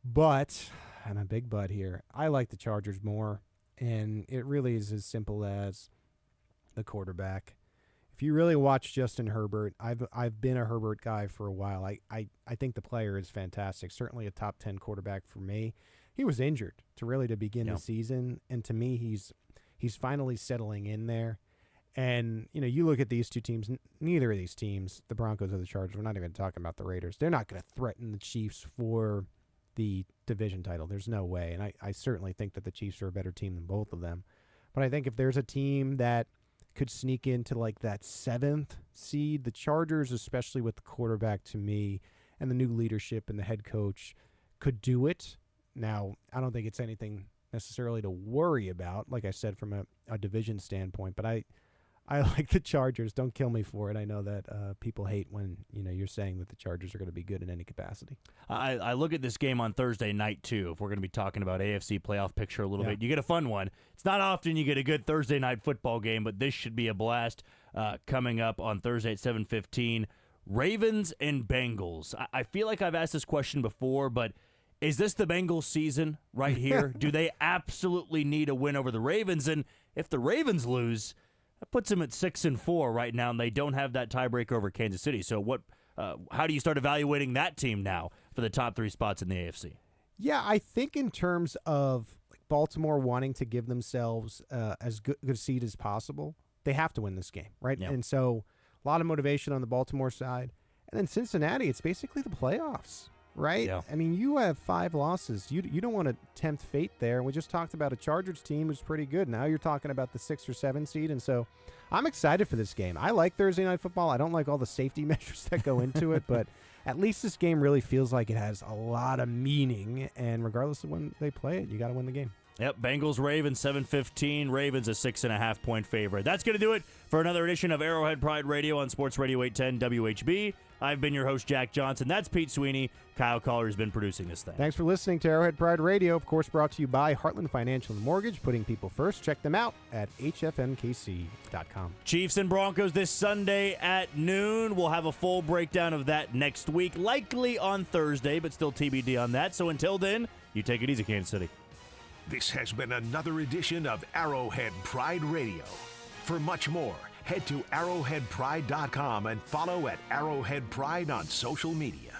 But, and a big but here, I like the Chargers more, and it really is as simple as the quarterback. If you really watch Justin Herbert, I've been a Herbert guy for a while. I think the player is fantastic, certainly a top 10 quarterback for me. He was injured to begin the season, and to me he's finally settling in there. And, you look at these two teams, neither of these teams, the Broncos or the Chargers, we're not even talking about the Raiders, they're not going to threaten the Chiefs for the division title. There's no way. And I certainly think that the Chiefs are a better team than both of them. But I think if there's a team that could sneak into like that 7th seed, the Chargers, especially with the quarterback to me and the new leadership and the head coach, could do it. Now, I don't think it's anything necessarily to worry about, like I said, from a division standpoint, but I like the Chargers. Don't kill me for it. I know that people hate when you're saying that the Chargers are going to be good in any capacity. I look at this game on Thursday night, too, if we're going to be talking about AFC playoff picture a little bit. You get a fun one. It's not often you get a good Thursday night football game, but this should be a blast coming up on Thursday at 7:15. Ravens and Bengals. I feel like I've asked this question before, but is this the Bengals season right here? Do they absolutely need a win over the Ravens? And if the Ravens lose, that puts them at 6-4 right now, and they don't have that tiebreaker over Kansas City. So how do you start evaluating that team now for the top 3 spots in the AFC? Yeah, I think in terms of Baltimore wanting to give themselves as good a seed as possible, they have to win this game, right? Yep. And so a lot of motivation on the Baltimore side. And then Cincinnati, it's basically the playoffs, right? Yeah. I mean, you have 5 losses. You don't want to tempt fate there. We just talked about a Chargers team who's pretty good. Now you're talking about the 6 or 7 seed, and so I'm excited for this game. I like Thursday Night Football. I don't like all the safety measures that go into it, but at least this game really feels like it has a lot of meaning, and regardless of when they play it, you got to win the game. Yep, Bengals-Ravens, 7:15. Ravens a 6.5-point favorite. That's going to do it for another edition of Arrowhead Pride Radio on Sports Radio 810 WHB. I've been your host, Jack Johnson. That's Pete Sweeney. Kyle Collar has been producing this thing. Thanks for listening to Arrowhead Pride Radio, of course brought to you by Heartland Financial and Mortgage, putting people first. Check them out at hfnkc.com. Chiefs and Broncos this Sunday at noon. We'll have a full breakdown of that next week, likely on Thursday, but still TBD on that. So until then, you take it easy, Kansas City. This has been another edition of Arrowhead Pride Radio. For much more, head to arrowheadpride.com and follow at Arrowhead Pride on social media.